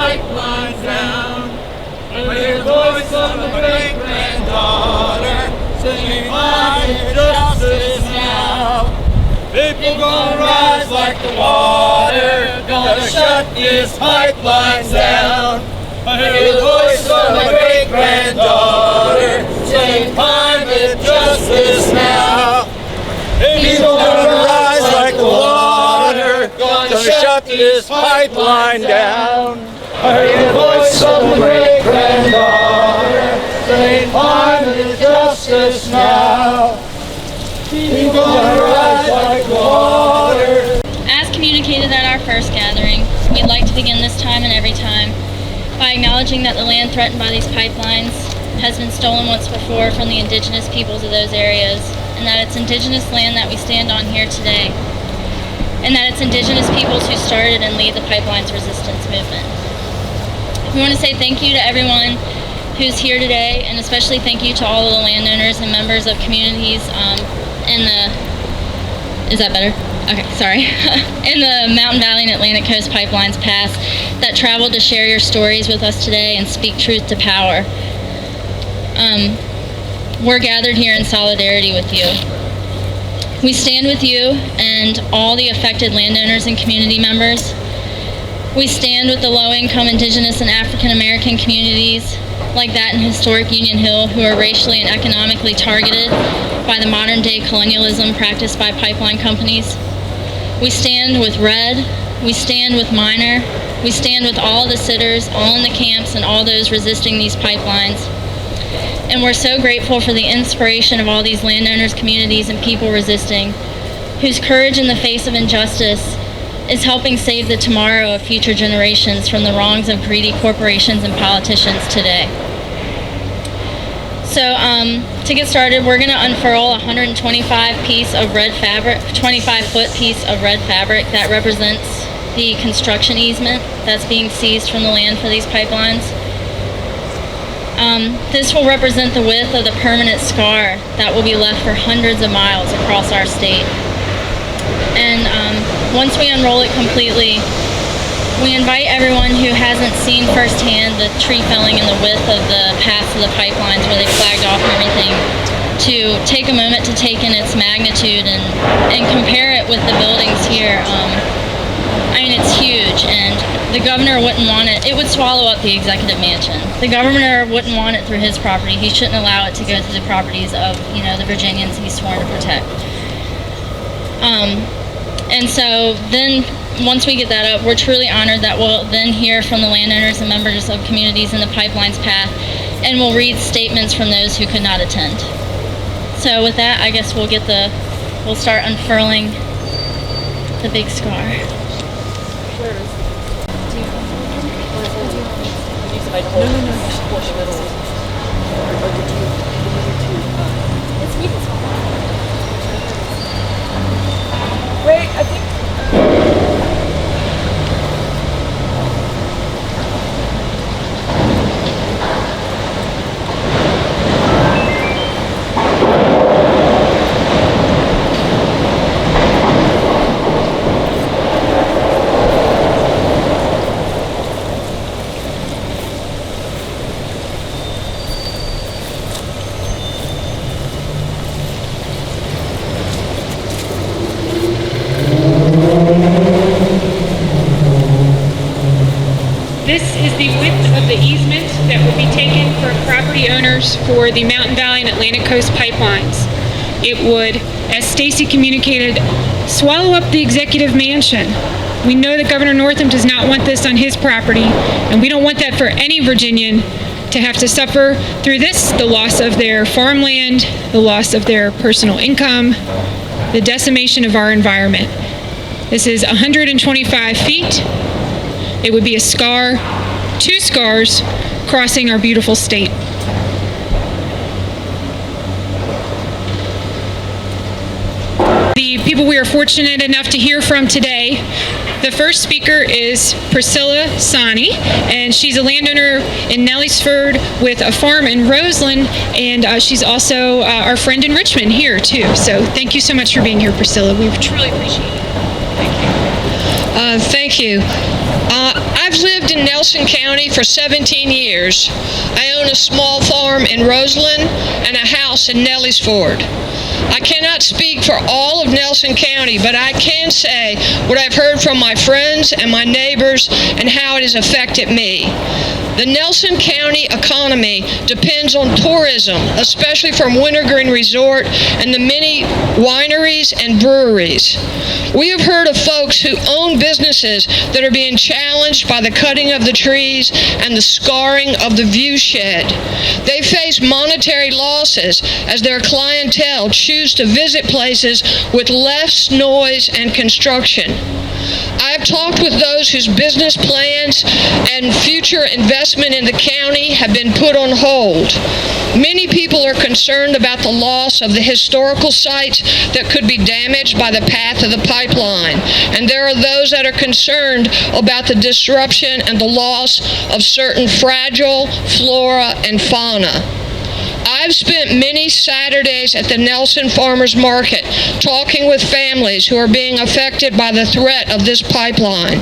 pipelines down. I hear the voice of a great-granddaughter singing my justice now. People gonna rise like the water, gonna shut these pipelines down. I hear the voice of a great-granddaughter saying climate justice now. People gonna rise like the water, gonna shut this pipeline down. I hear the voice of a great-granddaughter saying climate justice now. People gonna rise like the water. As communicated at our first gathering, we'd like to begin this time and every time by acknowledging that the land threatened by these pipelines has been stolen once before from the indigenous peoples of those areas, and that it's indigenous land that we stand on here today, and that it's indigenous peoples who started and lead the pipelines resistance movement. We want to say thank you to everyone who's here today, and especially thank you to all of the landowners and members of communities in the Mountain Valley and Atlantic Coast Pipelines Pass that traveled to share your stories with us today and speak truth to power. We're gathered here in solidarity with you. We stand with you and all the affected landowners and community members. We stand with the low-income Indigenous and African American communities like that in historic Union Hill who are racially and economically targeted by the modern-day colonialism practiced by pipeline companies. We stand with Red, we stand with Minor, we stand with all the sitters, all in the camps, and all those resisting these pipelines. And we're so grateful for the inspiration of all these landowners, communities, and people resisting, whose courage in the face of injustice is helping save the tomorrow of future generations from the wrongs of greedy corporations and politicians today. So to get started, we're going to unfurl a 125-foot piece of red fabric that represents the construction easement that's being seized from the land for these pipelines. This will represent the width of the permanent scar that will be left for hundreds of miles across our state. And once we unroll it completely, we invite everyone who hasn't seen firsthand the tree felling and the width of the paths of the pipelines where they flagged off and everything to take a moment to take in its magnitude and compare it with the buildings here. I mean, it's huge, and the governor wouldn't want it. It would swallow up the executive mansion. The governor wouldn't want it through his property. He shouldn't allow it to go through the properties of, the Virginians he's sworn to protect. And so then once we get that up, we're truly honored that we'll then hear from the landowners and members of communities in the pipeline's path, and we'll read statements from those who could not attend. So with that, I guess we'll start unfurling the big scar. Wait, I think. This is the width of the easement that will be taken for property owners for the Mountain Valley and Atlantic Coast pipelines. It would, as Stacy communicated, swallow up the executive mansion. We know that Governor Northam does not want this on his property, and we don't want that for any Virginian to have to suffer through this, the loss of their farmland, the loss of their personal income, the decimation of our environment. This is 125 feet. It would be a scar, 2 scars, crossing our beautiful state. The people we are fortunate enough to hear from today, the first speaker is Priscilla Sani, and she's a landowner in Nellysford with a farm in Roseland, and she's also our friend in Richmond here too. So thank you so much for being here, Priscilla. We truly appreciate it. Thank you. Thank you. I've lived lived in Nelson County for 17 years. I own a small farm in Roseland and a house in Nelly's Ford. I cannot speak for all of Nelson County, but I can say what I've heard from my friends and my neighbors and how it has affected me. The Nelson County economy depends on tourism, especially from Wintergreen Resort and the many wineries and breweries. We have heard of folks who own businesses that are being challenged by the cutting of the trees and the scarring of the view shed. They face monetary losses as their clientele choose to visit places with less noise and construction. I have talked with those whose business plans and future investment in the county have been put on hold. Many people are concerned about the loss of the historical sites that could be damaged by the path of the pipeline, and there are those that are concerned about the disruption and the loss of certain fragile flora and fauna. I've spent many Saturdays at the Nelson Farmers Market talking with families who are being affected by the threat of this pipeline.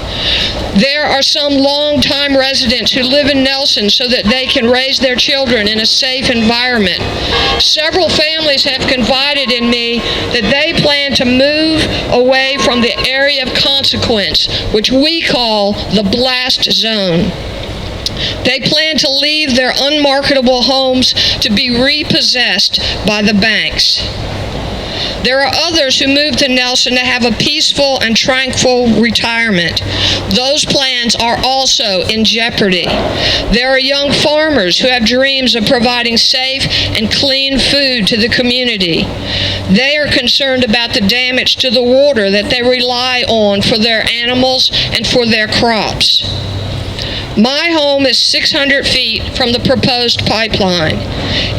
There are some long-time residents who live in Nelson so that they can raise their children in a safe environment. Several families have confided in me that they plan to move away from the area of consequence, which we call the blast zone. They plan to leave their unmarketable homes to be repossessed by the banks. There are others who move to Nelson to have a peaceful and tranquil retirement. Those plans are also in jeopardy. There are young farmers who have dreams of providing safe and clean food to the community. They are concerned about the damage to the water that they rely on for their animals and for their crops. My home is 600 feet from the proposed pipeline.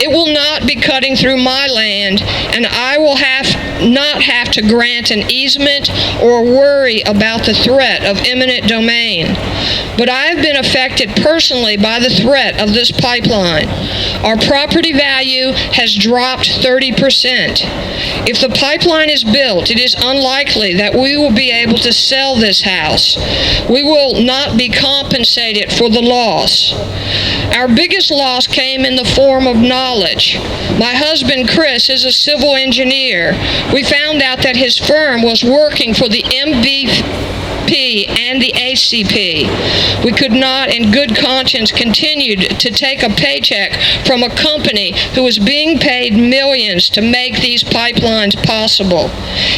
It will not be cutting through my land, and I will not have to grant an easement or worry about the threat of eminent domain. But I have been affected personally by the threat of this pipeline. Our property value has dropped 30%. If the pipeline is built, it is unlikely that we will be able to sell this house. We will not be compensated for the loss. Our biggest loss came in the form of knowledge. My husband, Chris, is a civil engineer. We found out that his firm was working for the MVP and the ACP. We could not in good conscience continue to take a paycheck from a company who was being paid millions to make these pipelines possible.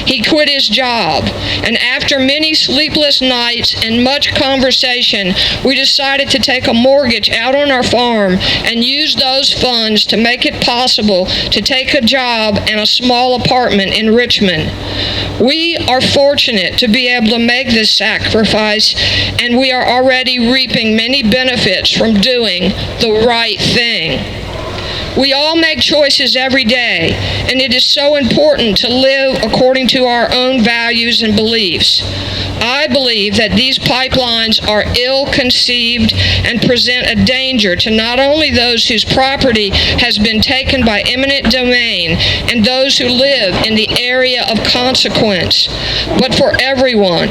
He quit his job, and after many sleepless nights and much conversation, we decided to take a mortgage out on our farm and use those funds to make it possible to take a job and a small apartment in Richmond. We are fortunate to be able to make this sacrifice, and we are already reaping many benefits from doing the right thing. We all make choices every day, and it is so important to live according to our own values and beliefs. I believe that these pipelines are ill-conceived and present a danger to not only those whose property has been taken by eminent domain and those who live in the area of consequence, but for everyone.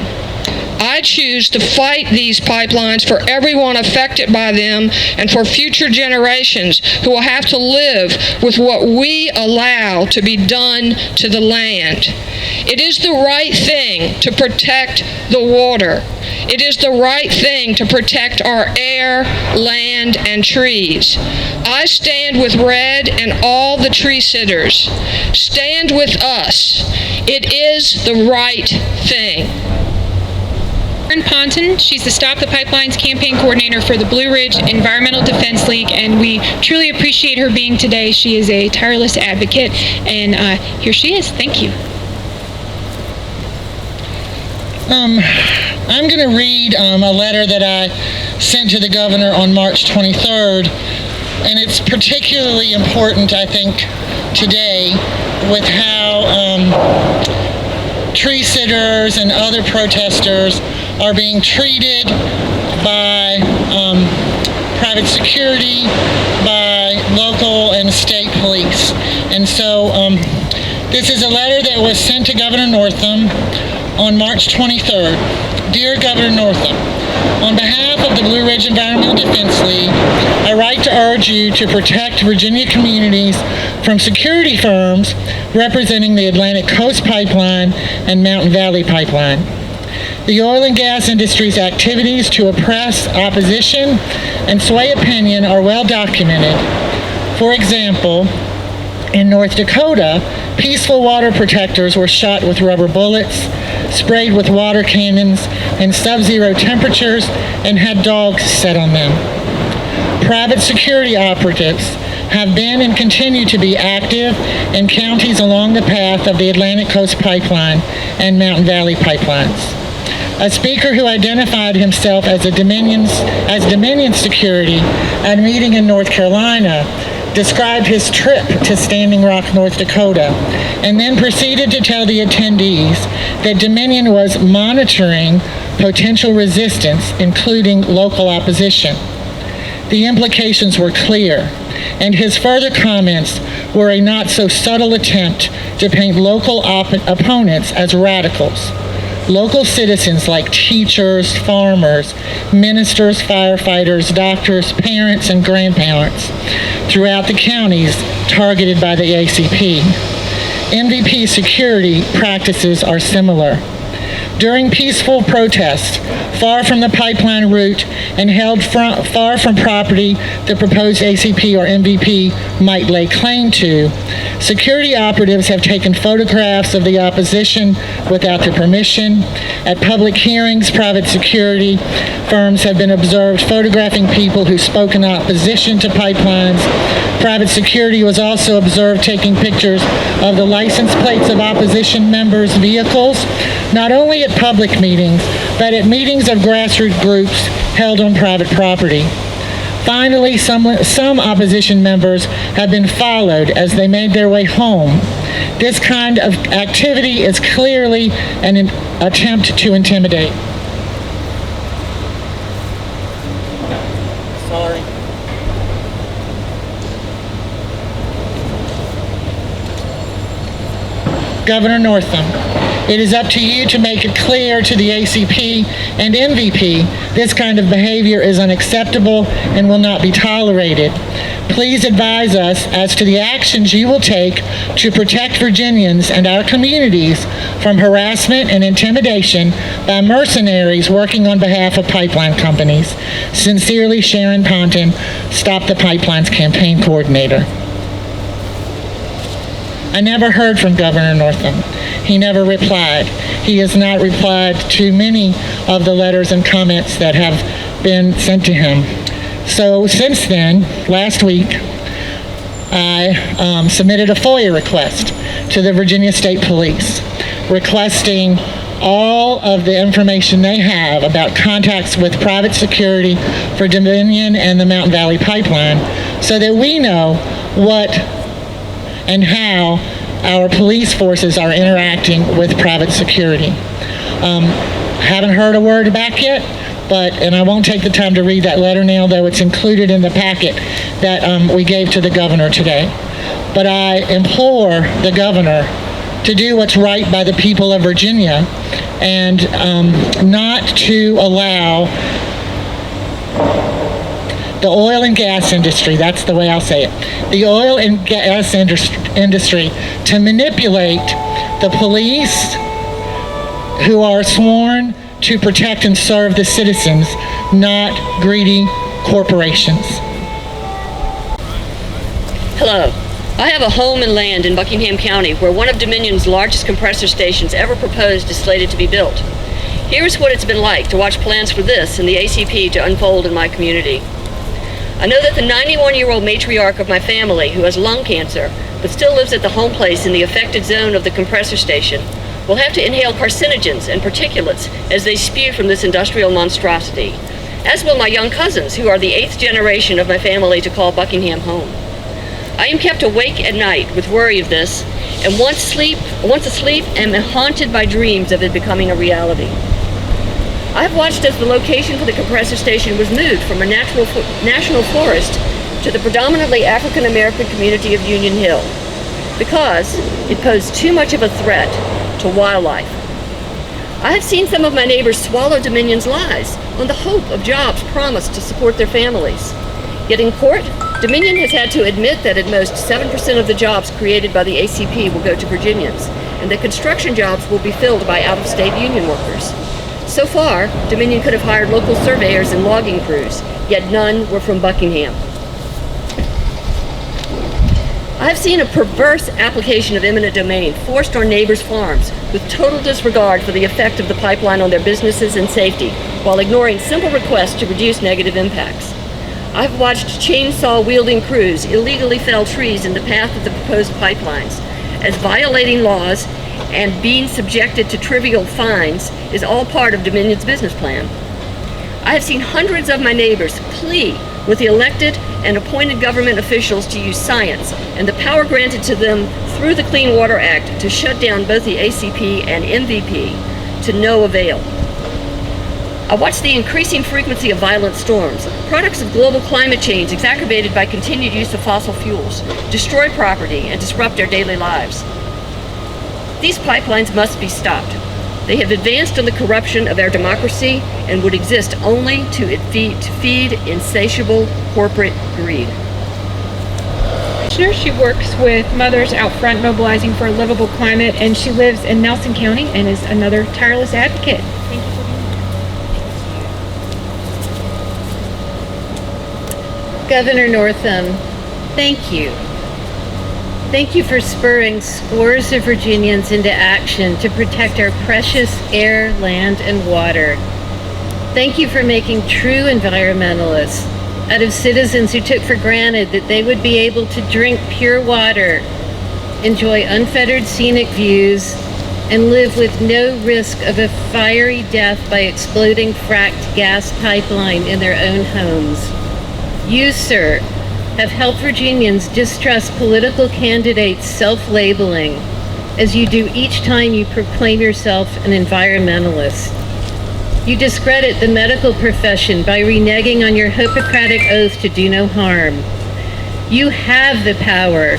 I choose to fight these pipelines for everyone affected by them and for future generations who will have to live with what we allow to be done to the land. It is the right thing to protect the water. It is the right thing to protect our air, land, and trees. I stand with Red and all the tree sitters. Stand with us. It is the right thing. Karen Ponton, she's the Stop the Pipelines campaign coordinator for the Blue Ridge Environmental Defense League, and we truly appreciate her being today. She is a tireless advocate, and here she is. Thank you. I'm going to read a letter that I sent to the governor on March 23rd, and it's particularly important, I think, today with how tree sitters and other protesters are being treated by private security, by local and state police. And so this is a letter that was sent to Governor Northam on March 23rd. Dear Governor Northam, on behalf of the Blue Ridge Environmental Defense League, I write to urge you to protect Virginia communities from security firms representing the Atlantic Coast Pipeline and Mountain Valley Pipeline. The oil and gas industry's activities to oppress opposition and sway opinion are well documented. For example, in North Dakota, peaceful water protectors were shot with rubber bullets, sprayed with water cannons in sub-zero temperatures, and had dogs set on them. Private security operatives have been and continue to be active in counties along the path of the Atlantic Coast Pipeline and Mountain Valley pipelines. A speaker who identified himself as Dominion Security at a meeting in North Carolina described his trip to Standing Rock, North Dakota, and then proceeded to tell the attendees that Dominion was monitoring potential resistance, including local opposition. The implications were clear, and his further comments were a not-so-subtle attempt to paint local opponents as radicals. Local citizens like teachers, farmers, ministers, firefighters, doctors, parents, and grandparents throughout the counties targeted by the ACP. MVP security practices are similar. During peaceful protests, far from the pipeline route and held far from property the proposed ACP or MVP might lay claim to, security operatives have taken photographs of the opposition without their permission. At public hearings, private security firms have been observed photographing people who spoke in opposition to pipelines. Private security was also observed taking pictures of the license plates of opposition members' vehicles, not only at public meetings, but at meetings of grassroots groups held on private property. Finally, some opposition members have been followed as they made their way home. This kind of activity is clearly an attempt to intimidate. Sorry. Governor Northam, it is up to you to make it clear to the ACP and MVP this kind of behavior is unacceptable and will not be tolerated. Please advise us as to the actions you will take to protect Virginians and our communities from harassment and intimidation by mercenaries working on behalf of pipeline companies. Sincerely, Sharon Ponton, Stop the Pipelines campaign coordinator. I never heard from Governor Northam. He never replied. He has not replied to many of the letters and comments that have been sent to him. So since then, last week, I submitted a FOIA request to the Virginia State Police, requesting all of the information they have about contacts with private security for Dominion and the Mountain Valley Pipeline so that we know what and how our police forces are interacting with private security. Haven't heard a word back yet, and I won't take the time to read that letter now, though it's included in the packet that we gave to the governor today. But I implore the governor to do what's right by the people of Virginia and not to allow the oil and gas industry, that's the way I'll say it, the oil and gas industry to manipulate the police who are sworn to protect and serve the citizens, not greedy corporations. Hello. I have a home and land in Buckingham County where one of Dominion's largest compressor stations ever proposed is slated to be built. Here's what it's been like to watch plans for this and the ACP to unfold in my community. I know that the 91-year-old matriarch of my family, who has lung cancer, but still lives at the home place in the affected zone of the compressor station, will have to inhale carcinogens and particulates as they spew from this industrial monstrosity, as will my young cousins, who are the 8th generation of my family to call Buckingham home. I am kept awake at night with worry of this, and once asleep, am haunted by dreams of it becoming a reality. I have watched as the location for the compressor station was moved from a national forest to the predominantly African American community of Union Hill because it posed too much of a threat to wildlife. I have seen some of my neighbors swallow Dominion's lies on the hope of jobs promised to support their families. Yet in court, Dominion has had to admit that at most 7% of the jobs created by the ACP will go to Virginians, and that construction jobs will be filled by out-of-state union workers. So far, Dominion could have hired local surveyors and logging crews, yet none were from Buckingham. I have seen a perverse application of eminent domain forced on neighbors' farms with total disregard for the effect of the pipeline on their businesses and safety, while ignoring simple requests to reduce negative impacts. I've watched chainsaw-wielding crews illegally fell trees in the path of the proposed pipelines, as violating laws and being subjected to trivial fines is all part of Dominion's business plan. I have seen hundreds of my neighbors plea with the elected and appointed government officials to use science and the power granted to them through the Clean Water Act to shut down both the ACP and MVP to no avail. I watched the increasing frequency of violent storms, products of global climate change exacerbated by continued use of fossil fuels, destroy property and disrupt our daily lives. These pipelines must be stopped. They have advanced on the corruption of our democracy and would exist only to feed insatiable corporate greed. She works with mothers out front mobilizing for a livable climate, and she lives in Nelson County and is another tireless advocate. Thank you for being here. Governor Northam, thank you. Thank you for spurring scores of Virginians into action to protect our precious air, land, and water. Thank you for making true environmentalists out of citizens who took for granted that they would be able to drink pure water, enjoy unfettered scenic views, and live with no risk of a fiery death by exploding fracked gas pipeline in their own homes. You, sir, have helped Virginians distrust political candidates' self-labeling, as you do each time you proclaim yourself an environmentalist. You discredit the medical profession by reneging on your Hippocratic oath to do no harm. You have the power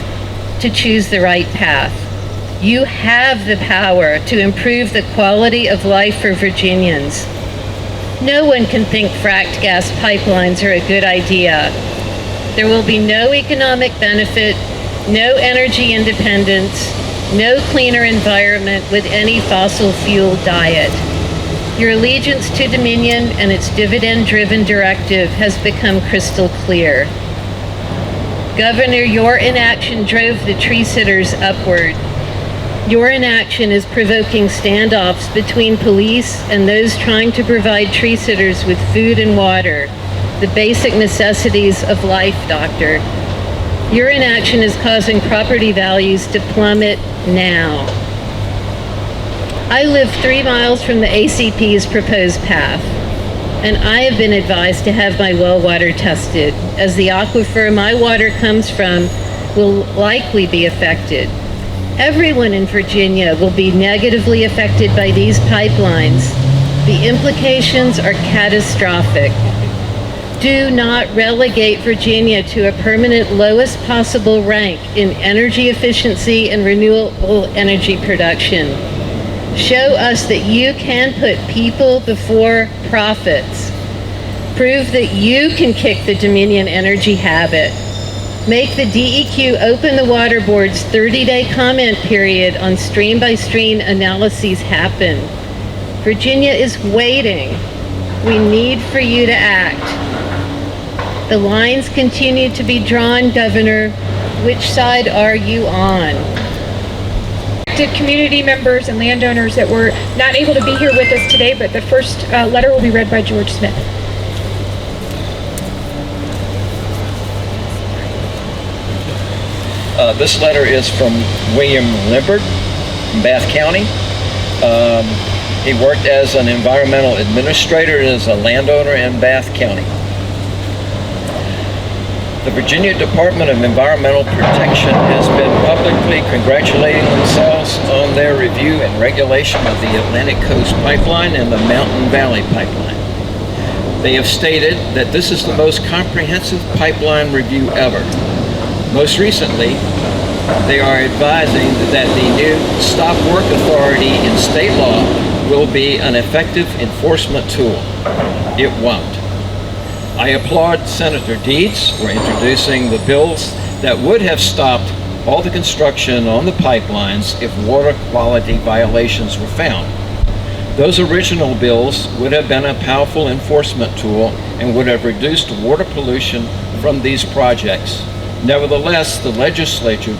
to choose the right path. You have the power to improve the quality of life for Virginians. No one can think fracked gas pipelines are a good idea. There will be no economic benefit, no energy independence, no cleaner environment with any fossil fuel diet. Your allegiance to Dominion and its dividend-driven directive has become crystal clear. Governor, your inaction drove the tree sitters upward. Your inaction is provoking standoffs between police and those trying to provide tree sitters with food and water, the basic necessities of life, Doctor. Your inaction is causing property values to plummet now. I live 3 miles from the ACP's proposed path, and I have been advised to have my well water tested, as the aquifer my water comes from will likely be affected. Everyone in Virginia will be negatively affected by these pipelines. The implications are catastrophic. Do not relegate Virginia to a permanent lowest possible rank in energy efficiency and renewable energy production. Show us that you can put people before profits. Prove that you can kick the Dominion energy habit. Make the DEQ open the Water Board's 30-day comment period on stream-by-stream analyses happen. Virginia is waiting. We need for you to act. The lines continue to be drawn, Governor. Which side are you on? Community members and landowners that were not able to be here with us today, but the first letter will be read by George Smith. This letter is from William Limbert from Bath County. He worked as an environmental administrator and as a landowner in Bath County. The Virginia Department of Environmental Protection has been publicly congratulating themselves on their review and regulation of the Atlantic Coast Pipeline and the Mountain Valley Pipeline. They have stated that this is the most comprehensive pipeline review ever. Most recently, they are advising that the new stop work authority in state law will be an effective enforcement tool. It won't. I applaud Senator Deeds for introducing the bills that would have stopped all the construction on the pipelines if water quality violations were found. Those original bills would have been a powerful enforcement tool and would have reduced water pollution from these projects. Nevertheless, the legislature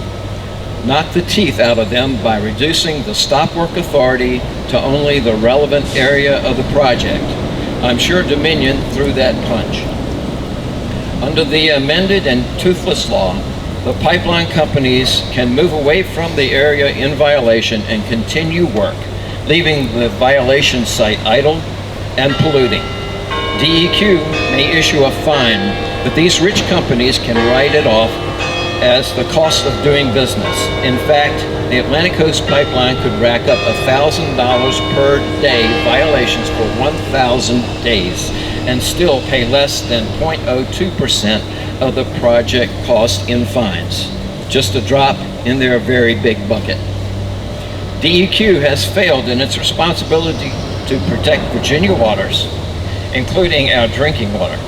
knocked the teeth out of them by reducing the stop work authority to only the relevant area of the project. I'm sure Dominion threw that punch. Under the amended and toothless law, the pipeline companies can move away from the area in violation and continue work, leaving the violation site idle and polluting. DEQ may issue a fine, but these rich companies can write it off as the cost of doing business. In fact, the Atlantic Coast Pipeline could rack up $1,000 per day violations for 1,000 days and still pay less than 0.02% of the project cost in fines. Just a drop in their very big bucket. DEQ has failed in its responsibility to protect Virginia waters, including our drinking water.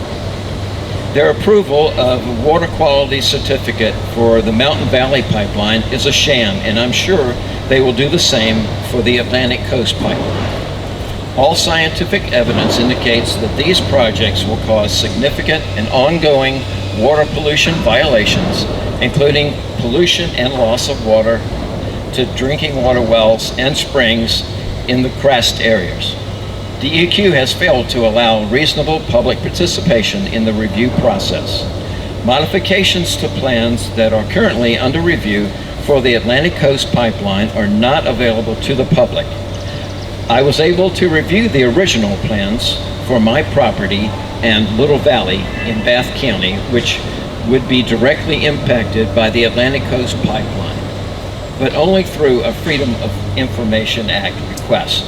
Their approval of a water quality certificate for the Mountain Valley Pipeline is a sham, and I'm sure they will do the same for the Atlantic Coast Pipeline. All scientific evidence indicates that these projects will cause significant and ongoing water pollution violations, including pollution and loss of water to drinking water wells and springs in the crest areas. DEQ has failed to allow reasonable public participation in the review process. Modifications to plans that are currently under review for the Atlantic Coast Pipeline are not available to the public. I was able to review the original plans for my property and Little Valley in Bath County, which would be directly impacted by the Atlantic Coast Pipeline, but only through a Freedom of Information Act request.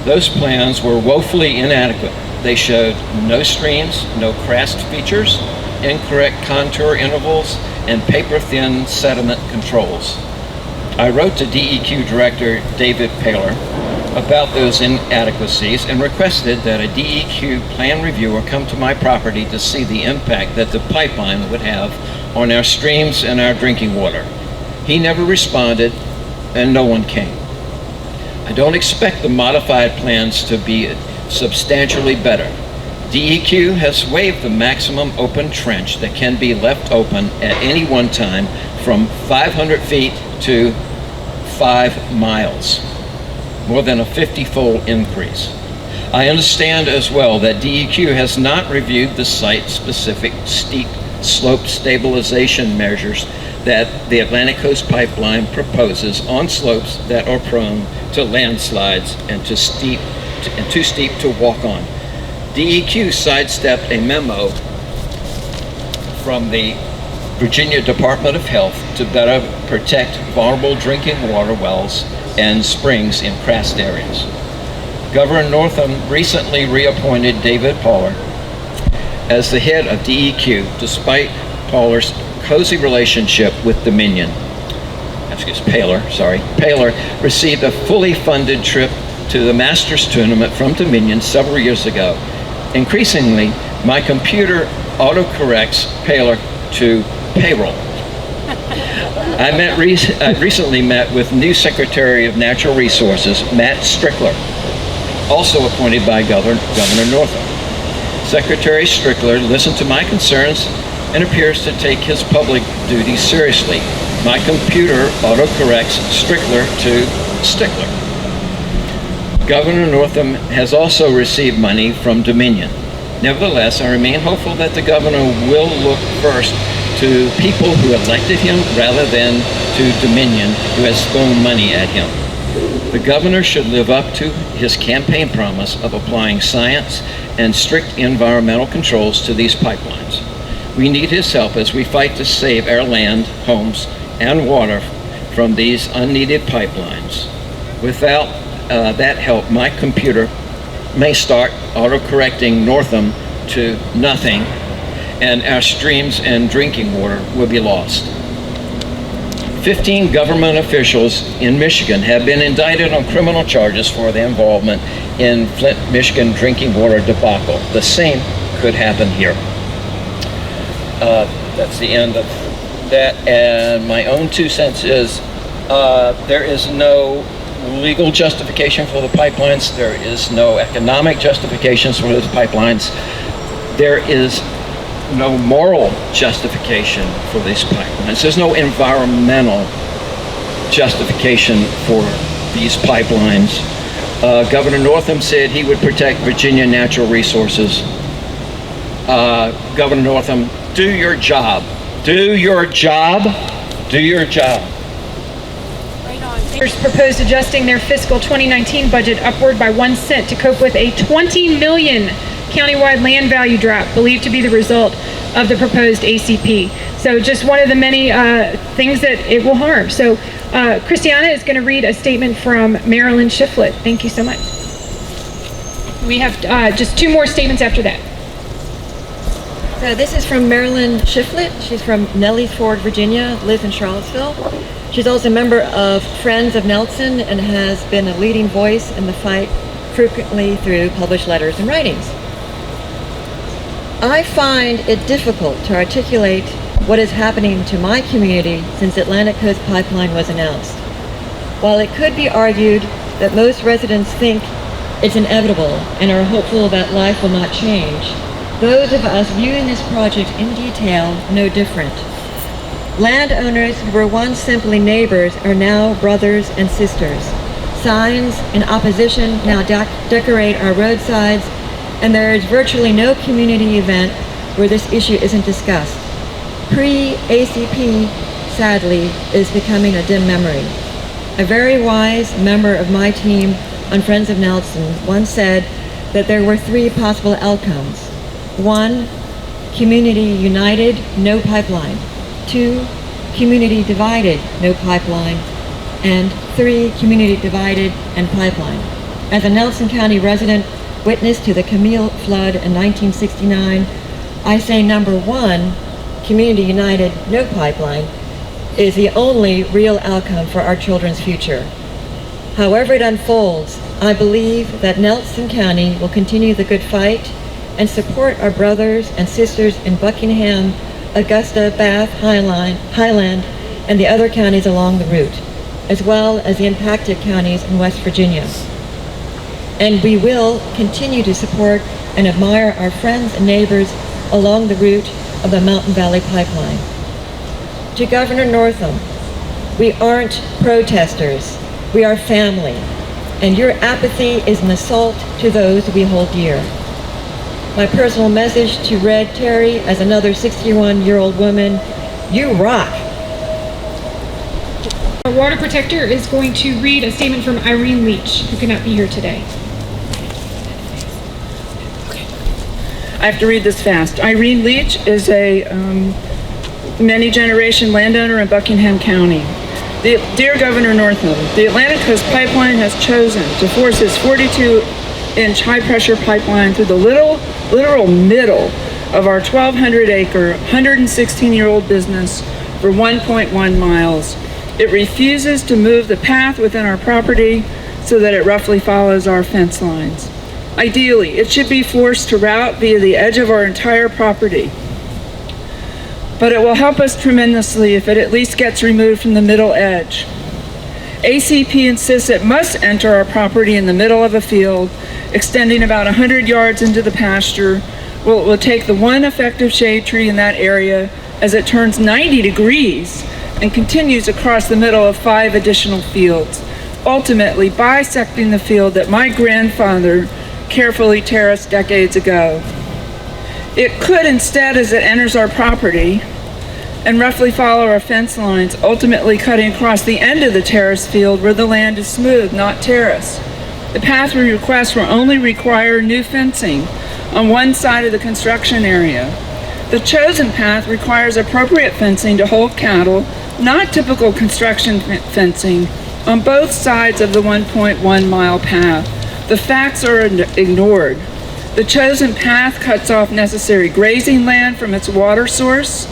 Those plans were woefully inadequate. They showed no streams, no crest features, incorrect contour intervals, and paper-thin sediment controls. I wrote to DEQ Director David Paler about those inadequacies and requested that a DEQ plan reviewer come to my property to see the impact that the pipeline would have on our streams and our drinking water. He never responded, and no one came. I don't expect the modified plans to be substantially better. DEQ has waived the maximum open trench that can be left open at any one time from 500 feet to 5 miles, more than a 50-fold increase. I understand as well that DEQ has not reviewed the site-specific steep slope stabilization measures that the Atlantic Coast Pipeline proposes on slopes that are prone to landslides and too steep to walk on. DEQ sidestepped a memo from the Virginia Department of Health to better protect vulnerable drinking water wells and springs in crest areas. Governor Northam recently reappointed David Paler as the head of DEQ, despite Paler's cozy relationship with Dominion. Paler received a fully funded trip to the Masters tournament from Dominion several years ago. Increasingly, my computer autocorrects Paler to payroll. I recently met with new Secretary of Natural Resources, Matt Strickler, also appointed by Governor Northam. Secretary Strickler listened to my concerns and appears to take his public duties seriously. My computer autocorrects Strickler to Stickler. Governor Northam has also received money from Dominion. Nevertheless, I remain hopeful that the governor will look first to people who elected him rather than to Dominion, who has thrown money at him. The governor should live up to his campaign promise of applying science and strict environmental controls to these pipelines. We need his help as we fight to save our land, homes, and water from these unneeded pipelines. Without that help, my computer may start autocorrecting Northam to nothing, and our streams and drinking water will be lost. 15 government officials in Michigan have been indicted on criminal charges for their involvement in Flint, Michigan drinking water debacle. The same could happen here. That's the end of that. And my own 2 cents is there is no legal justification for the pipelines. There is no economic justifications for those pipelines. There is no moral justification for these pipelines. There's no environmental justification for these pipelines. Governor Northam said he would protect Virginia natural resources. Governor Northam, do your job. Do your job. Do your job. Proposed adjusting their fiscal 2019 budget upward by 1 cent to cope with a $20 million countywide land value drop believed to be the result of the proposed ACP. So just one of the many things that it will harm. So Christiana is going to read a statement from Marilyn Shiflett. Thank you so much. We have just 2 more statements after that. So this is from Marilyn Shiflett. She's from Nellies Ford, Virginia, lives in Charlottesville. She's also a member of Friends of Nelson and has been a leading voice in the fight frequently through published letters and writings. I find it difficult to articulate what is happening to my community since Atlantic Coast Pipeline was announced. While it could be argued that most residents think it's inevitable and are hopeful that life will not change, those of us viewing this project in detail know different. Landowners who were once simply neighbors are now brothers and sisters. Signs in opposition now decorate our roadsides, and there is virtually no community event where this issue isn't discussed. Pre-ACP, sadly, is becoming a dim memory. A very wise member of my team on Friends of Nelson once said that there were 3 possible outcomes. 1, community united, no pipeline. 2, community divided, no pipeline. And 3, community divided and pipeline. As a Nelson County resident, witness to the Camille flood in 1969, I say number 1, community united, no pipeline, is the only real outcome for our children's future. However it unfolds, I believe that Nelson County will continue the good fight and support our brothers and sisters in Buckingham, Augusta, Bath, Highland, and the other counties along the route, as well as the impacted counties in West Virginia. And we will continue to support and admire our friends and neighbors along the route of the Mountain Valley Pipeline. To Governor Northam, we aren't protesters, we are family, and your apathy is an assault to those we hold dear. My personal message to Red Terry, as another 61-year-old woman, you rock. Our water protector is going to read a statement from Irene Leach, who cannot be here today. I have to read this fast. Irene Leach is a many-generation landowner in Buckingham County. Dear Governor Northam, the Atlantic Coast Pipeline has chosen to force its 42-inch high-pressure pipeline through the literal middle of our 1,200-acre, 116-year-old business for 1.1 miles. It refuses to move the path within our property so that it roughly follows our fence lines. Ideally, it should be forced to route via the edge of our entire property. But it will help us tremendously if it at least gets removed from the middle edge. ACP insists it must enter our property in the middle of a field, extending about 100 yards into the pasture. Well, it will take the one effective shade tree in that area as it turns 90 degrees and continues across the middle of 5 additional fields, ultimately bisecting the field that my grandfather carefully terraced decades ago. It could instead, as it enters our property, and roughly follow our fence lines, ultimately cutting across the end of the terrace field where the land is smooth, not terrace. The path we request will only require new fencing on one side of the construction area. The chosen path requires appropriate fencing to hold cattle, not typical construction fencing, on both sides of the 1.1 mile path. The facts are ignored. The chosen path cuts off necessary grazing land from its water source.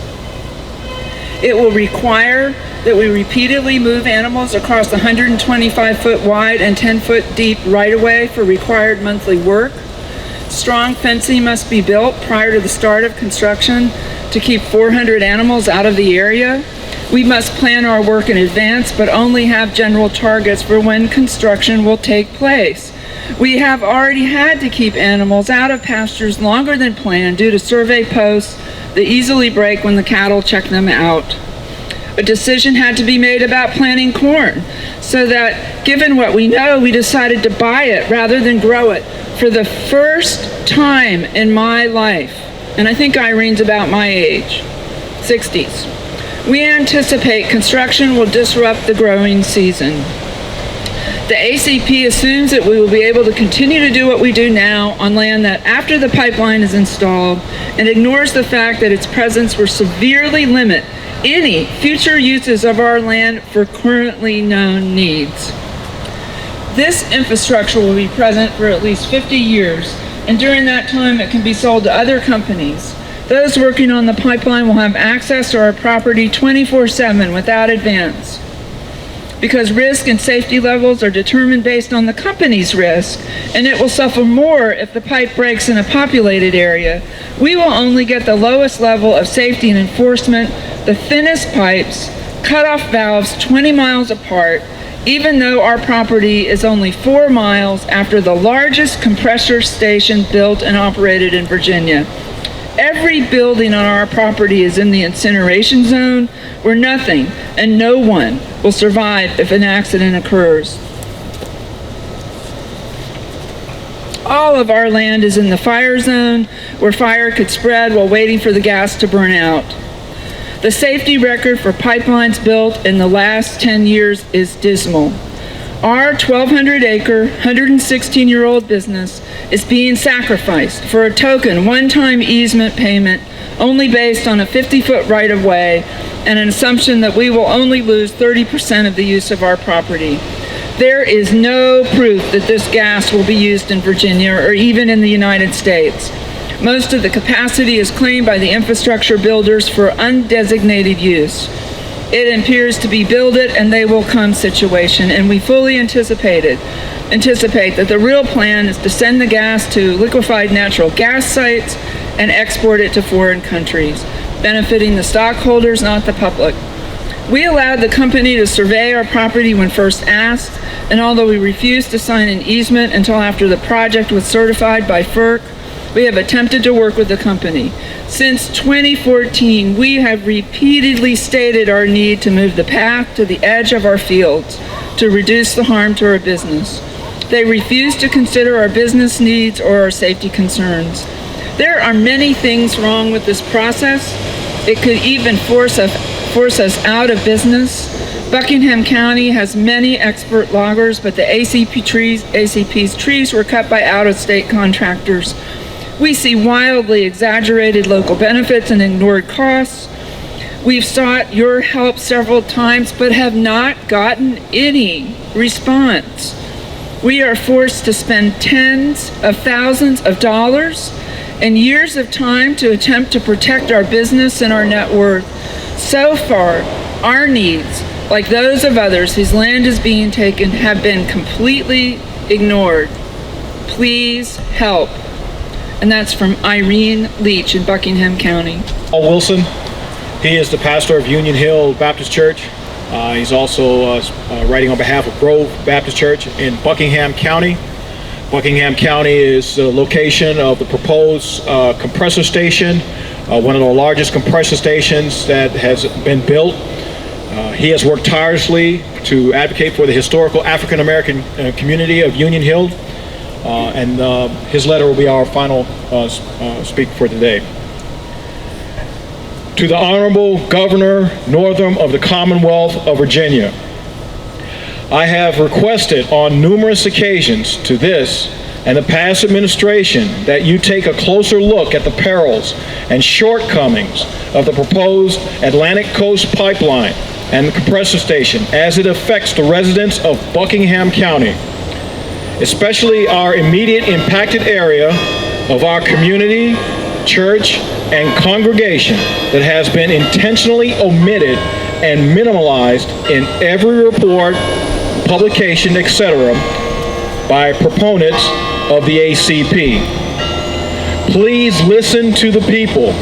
It will require that we repeatedly move animals across the 125-foot wide and 10-foot deep right-of-way for required monthly work. Strong fencing must be built prior to the start of construction to keep 400 animals out of the area. We must plan our work in advance, but only have general targets for when construction will take place. We have already had to keep animals out of pastures longer than planned due to survey posts that easily break when the cattle check them out. A decision had to be made about planting corn, so that, given what we know, we decided to buy it rather than grow it for the first time in my life. And I think Irene's about my age, 60s. We anticipate construction will disrupt the growing season. The ACP assumes that we will be able to continue to do what we do now on land that after the pipeline is installed, and ignores the fact that its presence will severely limit any future uses of our land for currently known needs. This infrastructure will be present for at least 50 years, and during that time it can be sold to other companies. Those working on the pipeline will have access to our property 24/7 without advance. Because risk and safety levels are determined based on the company's risk, and it will suffer more if the pipe breaks in a populated area, we will only get the lowest level of safety and enforcement, the thinnest pipes, cut-off valves 20 miles apart, even though our property is only 4 miles after the largest compressor station built and operated in Virginia. Every building on our property is in the incineration zone, where nothing and no one will survive if an accident occurs. All of our land is in the fire zone, where fire could spread while waiting for the gas to burn out. The safety record for pipelines built in the last 10 years is dismal. Our 1,200-acre, 116-year-old business is being sacrificed for a token one-time easement payment only based on a 50-foot right-of-way and an assumption that we will only lose 30% of the use of our property. There is no proof that this gas will be used in Virginia or even in the United States. Most of the capacity is claimed by the infrastructure builders for undesignated use. It appears to be build it and they will come situation, and we fully anticipate that the real plan is to send the gas to liquefied natural gas sites and export it to foreign countries, benefiting the stockholders, not the public. We allowed the company to survey our property when first asked, and although we refused to sign an easement until after the project was certified by FERC, we have attempted to work with the company. Since 2014, we have repeatedly stated our need to move the path to the edge of our fields to reduce the harm to our business. They refuse to consider our business needs or our safety concerns. There are many things wrong with this process. It could even force us out of business. Buckingham County has many expert loggers, but the ACP's trees were cut by out-of-state contractors. We see wildly exaggerated local benefits and ignored costs. We've sought your help several times, but have not gotten any response. We are forced to spend tens of thousands of dollars and years of time to attempt to protect our business and our net worth. So far, our needs, like those of others whose land is being taken, have been completely ignored. Please help. And that's from Irene Leach in Buckingham County. Paul Wilson, he is the pastor of Union Hill Baptist Church. He's also writing on behalf of Grove Baptist Church in Buckingham County. Buckingham County is the location of the proposed compressor station, one of the largest compressor stations that has been built. He has worked tirelessly to advocate for the historical African American community of Union Hill. And his letter will be our final speak for today. To the Honorable Governor Northam of the Commonwealth of Virginia, I have requested on numerous occasions to this and the past administration that you take a closer look at the perils and shortcomings of the proposed Atlantic Coast Pipeline and the compressor station as it affects the residents of Buckingham County, especially our immediate impacted area of our community church, and congregation that has been intentionally omitted and minimalized in every report, publication, etc. by proponents of the ACP. Please listen to the people.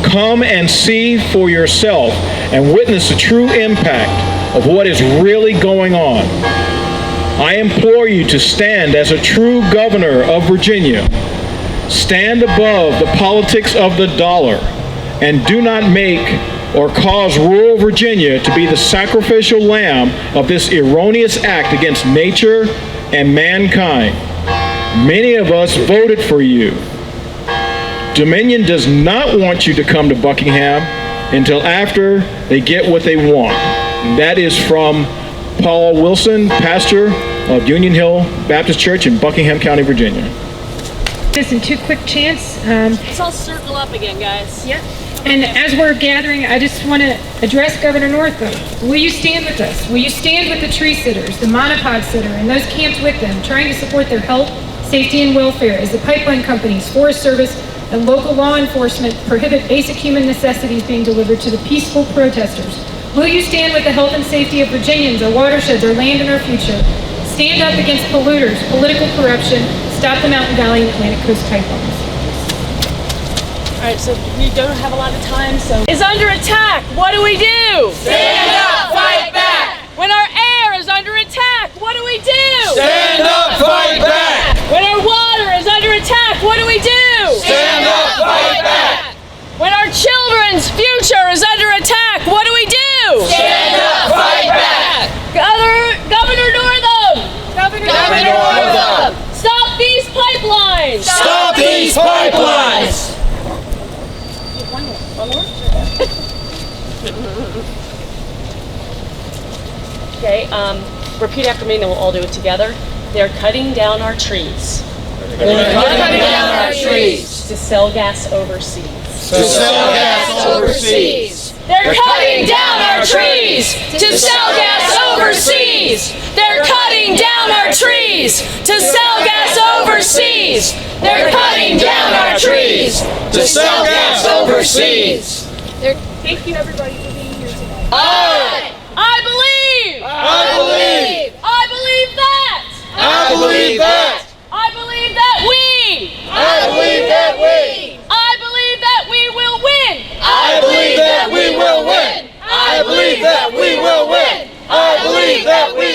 Come and see for yourself and witness the true impact of what is really going on. I implore you to stand as a true governor of Virginia. Stand above the politics of the dollar and do not make or cause rural Virginia to be the sacrificial lamb of this erroneous act against nature and mankind. Many of us voted for you. Dominion does not want you to come to Buckingham until after they get what they want. That is from Paul Wilson, pastor of Union Hill Baptist Church in Buckingham County, Virginia. Just in two quick chants. Let's all circle up again, guys. Yeah. And as we're gathering, I just want to address Governor Northam. Will you stand with us? Will you stand with the tree sitters, the monopod sitter, and those camped with them, trying to support their health, safety, and welfare as the pipeline companies, Forest Service, and local law enforcement prohibit basic human necessities being delivered to the peaceful protesters? Will you stand with the health and safety of Virginians, our watersheds, our land, and our future? Stand up against polluters, political corruption, stop the Mountain Valley and Atlantic Coast pipelines. All right, so we don't have a lot of time, so... Is under attack, what do we do? Stand up, fight back! When our air is under attack, what do we do? Stand up, fight back! When our water is under attack, what do we do? Stand up, fight back! When our children's future is under attack, what do we do? Stand up, fight back! Governor Northam! Governor Northam! Stop these pipelines! Stop these pipelines! One more? Okay, repeat after me and then we'll all do it together. They're cutting down our trees. They're cutting down our trees. To sell gas overseas. To sell gas overseas. They're cutting down our trees to sell gas overseas. They're cutting down our trees to sell gas overseas. They're cutting down our trees to sell gas overseas. Thank you everybody for being here today. I believe. I believe. I believe that. I believe that. I believe that we. I believe that we. I believe that we will win. I believe that we will win. I believe that we will win. I believe that we